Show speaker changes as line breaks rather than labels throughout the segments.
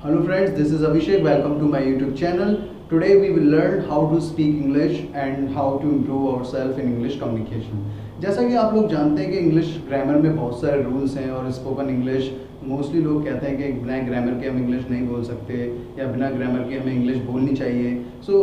Hello friends, this is Abhishek. Welcome to my YouTube channel. Today we will learn how to speak English and how to improve ourselves in English communication. जैसा कि आप लोग जानते हैं कि English grammar में बहुत सारे रूल्स हैं और स्पोकन इंग्लिश मोस्टली लोग कहते हैं कि बिना ग्रामर के हम इंग्लिश नहीं बोल सकते या बिना ग्रामर के हमें इंग्लिश बोलनी चाहिए. So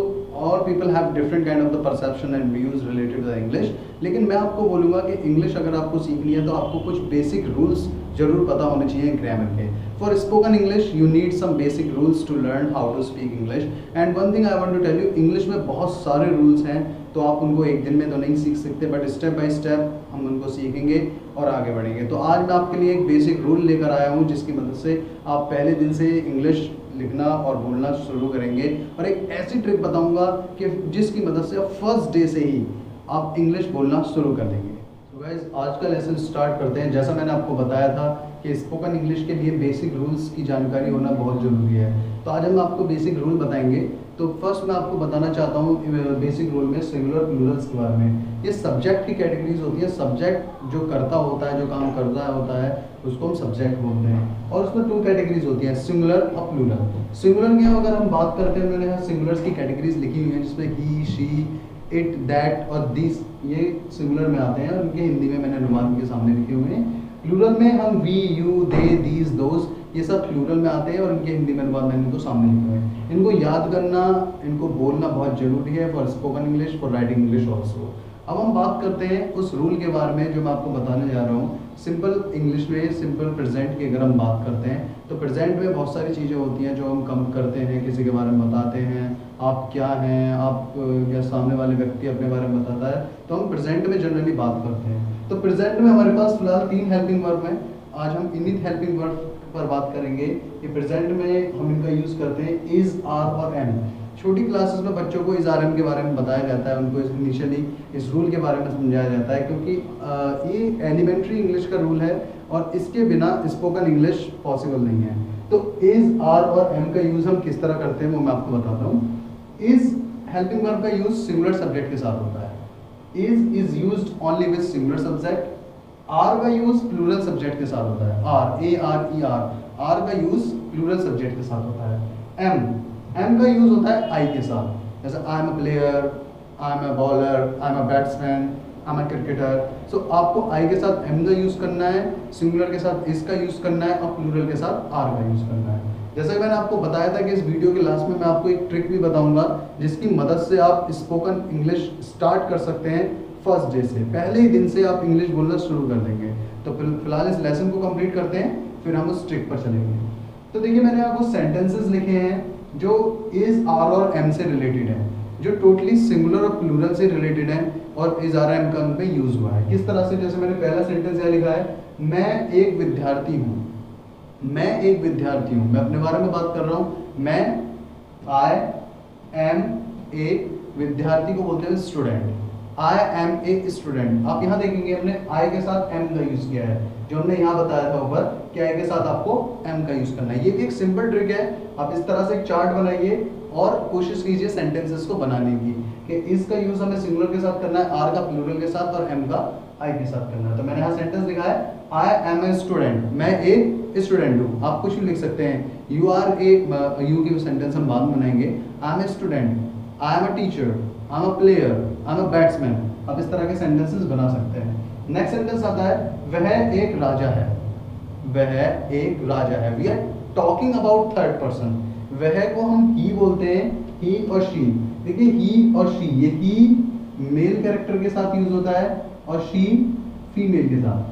all people have different kind of the perception and views related to the English. लेकिन मैं आपको बोलूँगा कि इंग्लिश अगर आपको सीखनी है तो आपको कुछ बेसिक रूल्स जरूर पता होने चाहिए ग्रामर के. For spoken English, you need some basic rules to learn how to speak English. And one thing I want to tell you, English में बहुत सारे rules हैं, तो आप उनको एक दिन में तो नहीं सीख सकते, बट स्टेप बाय स्टेप हम उनको सीखेंगे और आगे बढ़ेंगे. तो आज मैं आपके लिए एक बेसिक रूल लेकर आया हूँ जिसकी मदद से आप पहले दिन से इंग्लिश लिखना और बोलना शुरू करेंगे, और एक ऐसी ट्रिक बताऊँगा कि जिसकी मदद से आप फर्स्ट डे से ही आप इंग्लिश बोलना शुरू कर देंगे. गाइस, आज का लेसन स्टार्ट करते हैं. जैसा मैंने आपको बताया था कि स्पोकन इंग्लिश के लिए बेसिक रूल्स की जानकारी होना बहुत ज़रूरी है, तो आज हम आपको बेसिक रूल बताएंगे. तो फर्स्ट मैं आपको बताना चाहता हूँ बेसिक रूल में सिंगुलर प्लूरल्स के बारे में. ये सब्जेक्ट की कैटेगरीज होती है. सब्जेक्ट जो करता होता है, जो काम करता होता है, उसको हम सब्जेक्ट बोलते हैं. और उसमें टू कैटेगरीज होती हैं, सिंगुलर और प्लूरल. सिंगुलर की अगर हम बात करते हैं, मैंने यहाँ सिंगुलर्स की कैटेगरीज लिखी हुई हैं जिसमें ही, शी, इट, दैट और दिस ये सिंगुलर में आते हैं, और उनके हिंदी में मैंने अनुवाद के सामने लिखे हुए हैं. प्लूरल में हम we, you, they, these, those ये सब प्लूरल में आते हैं, और इनके हिंदी में अनुवाद मैंने तो सामने लिखे हुए हैं. इनको याद करना, इनको बोलना बहुत ज़रूरी है for spoken English, for writing English also. अब हम बात करते हैं उस रूल के बारे में जो मैं आपको बताने जा रहा हूँ. सिंपल इंग्लिश में सिंपल प्रेजेंट की अगर हम बात करते हैं तो प्रेजेंट में बहुत सारी चीज़ें होती हैं जो हम कम करते हैं, किसी के बारे में बताते हैं, आप क्या हैं, आप या सामने वाले व्यक्ति अपने बारे में बताता है, तो हम प्रेजेंट में जनरली बात करते हैं. तो प्रेजेंट में हमारे पास फिलहाल 3 हेल्पिंग वर्ब हैं. आज हम इन्हीं हेल्पिंग वर्ब पर बात करेंगे. ये प्रेजेंट में हम इनका यूज़ करते हैं इज़, आर और एम. छोटी क्लासेस में बच्चों को इस आर एम के बारे में बताया जाता है, उनको इनिशियली इस रूल के बारे में समझाया जाता है, क्योंकि ये एलिमेंट्री इंग्लिश का रूल है और इसके बिना स्पोकन इंग्लिश पॉसिबल नहीं है. तो इज़, आर और एम का यूज़ हम किस तरह करते हैं वो मैं आपको बताता हूँ. इज़ हेल्पिंग वर्ब का यूज़ सिंगुलर सब्जेक्ट के साथ होता है. Is used only with singular subject. Are का यूज़ प्लूरल सब्जेक्ट के साथ होता है. Are, A R E are, are का यूज़ प्लूरल सब्जेक्ट के साथ होता है. एम का यूज़ होता है आई के साथ. जैसे I am a player, I am a bowler, I am a batsman, I am a cricketer. So आपको आई के साथ एम का यूज़ करना है, सिंगुलर के साथ इसका यूज़ करना है, और प्लूरल के साथ आर का यूज़ करना है. जैसा कि मैंने आपको बताया था कि इस वीडियो के लास्ट में मैं आपको एक ट्रिक भी बताऊंगा जिसकी मदद से आप स्पोकन इंग्लिश स्टार्ट कर सकते हैं. फर्स्ट डे से, पहले ही दिन से आप इंग्लिश बोलना शुरू कर देंगे. तो फिलहाल इस लेसन को कंप्लीट करते हैं, फिर हम उस ट्रिक पर चलेंगे. तो देखिए, मैंने आपको सेंटेंसेस लिखे हैं जो इज़, आर और एम से रिलेटेड हैं, जो टोटली सिंगुलर और प्लूरल से रिलेटेड हैं, और इज़, आर, एम का उन पे यूज़ हुआ है. किस तरह से? जैसे मैंने पहला सेंटेंस यहाँ लिखा है, मैं एक विद्यार्थी हूँ. मैं एक विद्यार्थी हूँ, मैं अपने बारे में बात कर रहा हूँ. मैं, आई एम ए, विद्यार्थी को बोलते हैं student. I am a student. आप यहाँ देखेंगे हमने आई के साथ एम का यूज़ किया है, जो हमने यहाँ बताया था ऊपर कि आई के साथ आपको एम का यूज़ करना है. ये भी एक सिंपल ट्रिक है. आप इस तरह से एक चार्ट बनाइए और कोशिश कीजिए सेंटेंसेस को बनाने की कि इसका यूज़ हमें सिंगुलर के साथ करना है, आर का प्लूरल के साथ और एम का आई के साथ करना है. तो मैंने यहाँ सेंटेंस लिखा है, आई एम ए स्टूडेंट. मैं एक स्टूडेंट हूँ. आप कुछ भी लिख सकते हैं. यू आर ए, यू की सेंटेंस हम बाद में बनाएंगे. I am a student, I am a teacher, I am a player, I am a batsman. आप इस तरह के सेंटेंसेस बना सकते हैं. नेक्स्ट सेंटेंस आता है, वह एक राजा है. वह एक राजा है. We are talking about third person. वह को हम ही बोलते हैं, ही और शी. देखिए, ही और शी, ये ही मेल कैरेक्टर के साथ यूज होता है और शी फीमेल के साथ.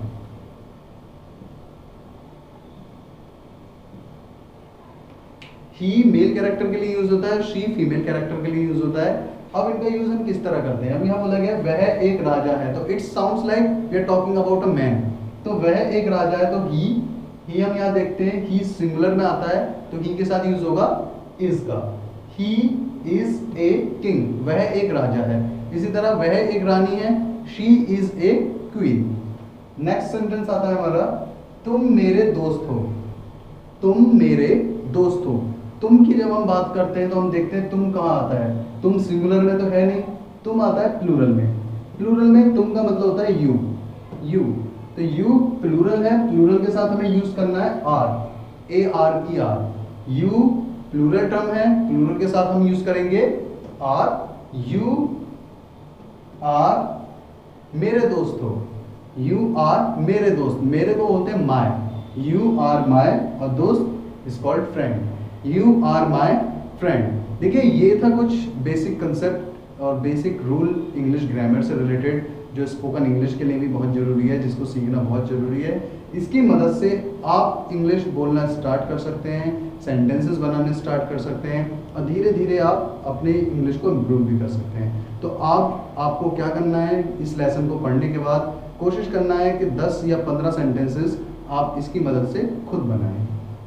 ही मेल कैरेक्टर के लिए यूज होता है, शी फीमेल कैरेक्टर के लिए यूज होता है. अब इनका यूज हम किस तरह करते हैं? अब यहाँ बोला गया वह एक राजा है, तो it sounds like we are talking about a man. तो वह एक राजा है, तो ही हम यहाँ देखते हैं, ही सिंगुलर में आता है, तो ही के साथ यूज होगा इज का. He is a king. वह एक राजा है. इसी तरह वह एक रानी है, she is a queen. Next sentence आता है हमारा, तुम मेरे दोस्त हो. तुम मेरे दोस्त हो. तुम की जब हम बात करते हैं तो हम देखते हैं तुम कहाँ आता है. तुम सिंगुलर में तो है नहीं, तुम आता है प्लूरल में. प्लूरल में तुम का मतलब होता है यू. तो यू प्लूरल है, प्लूरल के साथ हमें यूज करना है are, A R E are. You plural term है, प्लूरल के साथ हम यूज करेंगे आर। यू आर मेरे दोस्त हो, यू आर मेरे दोस्त, मेरे को बोलते हैं माय, यू आर माय, और दोस्त is called friend, you are my friend. देखिए ये था कुछ बेसिक कंसेप्ट और बेसिक रूल इंग्लिश ग्रामर से रिलेटेड, जो स्पोकन इंग्लिश के लिए भी बहुत ज़रूरी है, जिसको सीखना बहुत ज़रूरी है। इसकी मदद से आप इंग्लिश बोलना स्टार्ट कर सकते हैं, सेंटेंसेस बनाने स्टार्ट कर सकते हैं, और धीरे धीरे आप अपने इंग्लिश को इम्प्रूव भी कर सकते हैं। तो आपको क्या करना है, इस लेसन को पढ़ने के बाद कोशिश करना है कि 10 या 15 सेंटेंसेस आप इसकी मदद से खुद बनाएं।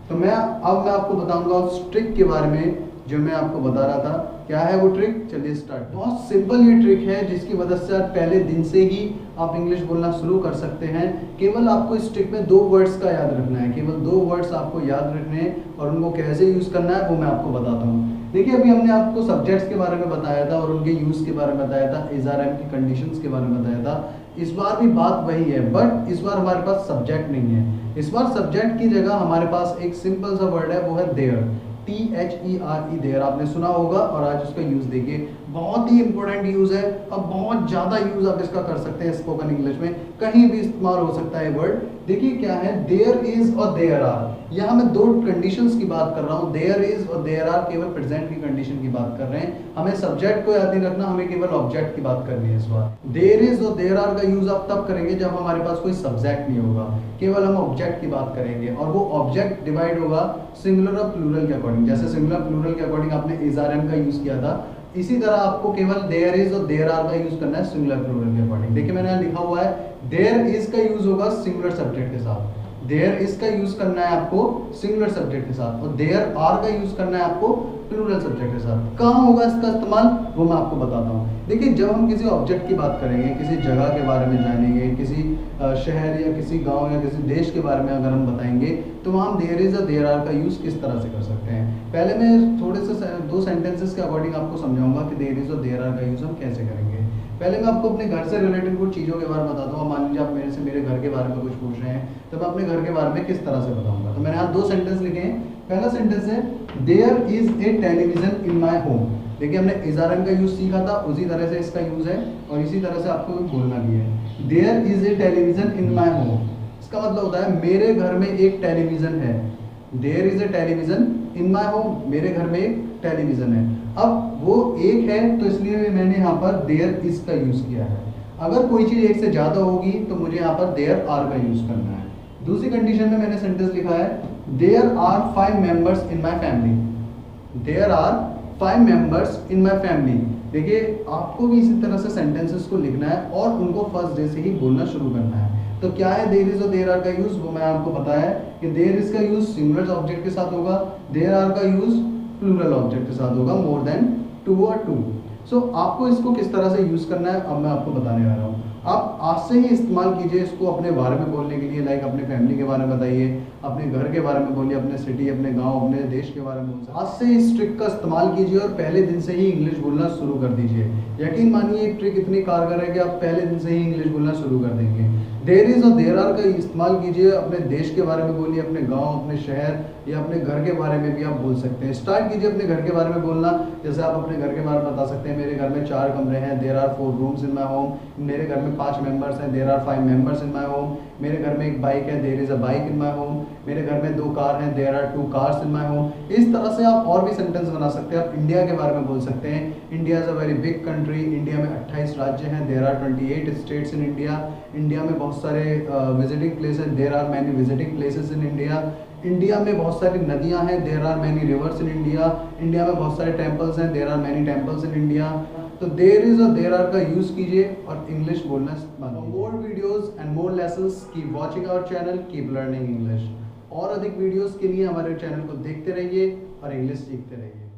तो मैं आपको बताऊंगा उस ट्रिक के बारे में जो मैं आपको बता रहा था। क्या है वो ट्रिक, चलिए स्टार्ट। बहुत सिंपल ये ट्रिक है जिसकी मदद से आप पहले दिन से ही आप इंग्लिश बोलना शुरू कर सकते हैं। केवल आपको इस ट्रिक में 2 वर्ड्स का याद रखना है, केवल 2 वर्ड्स आपको याद रखने हैं, और उनको कैसे यूज़ करना है वो मैं आपको बताता हूँ। देखिए अभी हमने आपको सब्जेक्ट्स के बारे में बताया था और उनके यूज़ के बारे में बताया था, इज़ आर एम की कंडीशंस के बारे में बताया था। इस बार भी बात वही है, बट इस बार हमारे पास सब्जेक्ट नहीं है। इस बार सब्जेक्ट की जगह हमारे पास एक सिंपल सा वर्ड है, वो है देयर, THERE, देयर। आपने सुना होगा और आज उसका यूज़ देखिए, बहुत ही इंपॉर्टेंट यूज़ है और बहुत ज़्यादा यूज़ आप इसका कर सकते हैं स्पोकन इंग्लिश में, कहीं भी इस्तेमाल हो सकता है वर्ड। देखिए क्या है, देयर इज और देयर आर। यहाँ मैं 2 कंडीशंस की बात कर रहा हूँ, देयर इज और देयर आर केवल प्रेजेंट की कंडीशन की बात कर रहे हैं। हमें सब्जेक्ट को याद नहीं रखना, हमें केवल ऑब्जेक्ट की बात करनी है इस बार। देयर इज और देयर आर का यूज आप तब करेंगे जब हमारे पास कोई सब्जेक्ट नहीं होगा, केवल हम ऑब्जेक्ट की बात करेंगे, और वो ऑब्जेक्ट डिवाइड होगा सिंगुलर और प्लूरल के अकॉर्डिंग। जैसे सिंगुलर प्लूरल के अकॉर्डिंग आपने इज आर एम का यूज किया था, इसी तरह आपको केवल देयर इज और देयर आर का यूज करना है सिंगुलर प्लूरल के अकॉर्डिंग। देखिए मैंने यहाँ लिखा हुआ है, देयर इज का यूज होगा सिंगुलर सब्जेक्ट के साथ, देयर इज का यूज करना है आपको सिंगुलर सब्जेक्ट के साथ, और देयर आर का यूज करना है आपको प्लूरल सब्जेक्ट के साथ। कहाँ होगा इसका इस्तेमाल वो मैं आपको बताता हूँ। देखिए जब हम किसी ऑब्जेक्ट की बात करेंगे, किसी जगह के बारे में जानेंगे, किसी शहर या किसी गांव या किसी देश के बारे में अगर हम बताएंगे, तो वहाँ हम देयर इज और देयर आर का यूज़ किस तरह से कर सकते हैं। पहले मैं थोड़े से 2 सेंटेंसेस के अकॉर्डिंग आपको समझाऊंगा कि देयर इज और देयर आर का यूज़ हम कैसे करेंगे। पहले मैं आपको अपने घर से रिलेटेड कुछ चीज़ों के बारे में बताता हूँ। मान लीजिए आप मेरे से मेरे घर के बारे में कुछ पूछ रहे हैं, तो मैं अपने घर के बारे में किस तरह से बताऊंगा। तो मैंने यहाँ 2 सेंटेंस लिखे हैं। पहला सेंटेंस है, there is a television in my home. देखिए हमने इज आर एम का यूज़ सीखा था, उसी तरह से इसका यूज़ है, और इसी तरह से आपको बोलना भी है। There is a television in my home, इसका मतलब होता है मेरे घर में एक टेलीविज़न है। There is a television in my home, मेरे घर में एक टेलीविज़न है। अब वो एक है तो इसलिए मैंने यहाँ पर देयर इज का यूज़ किया है। अगर कोई चीज़ एक से ज़्यादा होगी तो मुझे यहाँ पर देयर आर का यूज़ करना है। दूसरी कंडीशन में मैंने सेंटेंस लिखा है, there are 5 members in my family. There are 5 members in my family. देखिए आपको भी इसी तरह से सेंटेंसेस को लिखना है और उनको फर्स्ट डे से ही बोलना शुरू करना है। तो क्या है देयर इज और देयर आर का यूज़, वो मैं आपको बताया कि देयर इज का यूज़ सिंगुलर ऑब्जेक्ट के साथ होगा, देयर आर का यूज़ प्लूरल ऑब्जेक्ट के साथ होगा, मोर देन 2 और 2। सो आपको इसको किस तरह से यूज़ करना है अब मैं आपको बताने आ रहा हूँ। आप आज से ही इस्तेमाल कीजिए इसको अपने बारे में बोलने के लिए, लाइक अपने फैमिली के बारे में बताइए, अपने घर के बारे में बोलिए, अपने सिटी, अपने गांव, अपने देश के बारे में बोल सकते। आज से इस ट्रिक का इस्तेमाल कीजिए और पहले दिन से ही इंग्लिश बोलना शुरू कर दीजिए। यकीन मानिए ये ट्रिक इतनी कारगर है कि आप पहले दिन से ही इंग्लिश बोलना शुरू कर देंगे। देयर इज और देयर आर का इस्तेमाल कीजिए, अपने देश के बारे में बोलिए, अपने गांव, अपने शहर या अपने घर के बारे में भी आप बोल सकते हैं। स्टार्ट कीजिए अपने घर के बारे में बोलना। जैसे आप अपने घर के बारे में बता सकते हैं, मेरे घर में 4 कमरे हैं, there are 4 rooms in my home. मेरे घर में 5 मेंबर्स हैं, there are 5 members in my home. मेरे घर में एक बाइक है, there is a bike in my home. मेरे घर में 2 कार हैं, there are 2 cars in my home. इस तरह से आप और भी सेंटेंस बना सकते हैं। आप इंडिया के बारे में बोल सकते हैं, India is a very big country. India में 28 राज्य हैं, there are 28 states in India. India में बहुत सारे visiting places, there are many visiting places in India. India में बहुत सारी नदियां हैं, there are many rivers in India. India में बहुत सारे टेम्पल्स हैं, there are many temples in India. तो देयर इज और देयर आर का यूज़ कीजिए और इंग्लिश बोलना सीखिए। More videos and more lessons, keep watching our channel, keep learning English. और अधिक वीडियोस के लिए हमारे चैनल को देखते रहिए और इंग्लिश सीखते रहिए।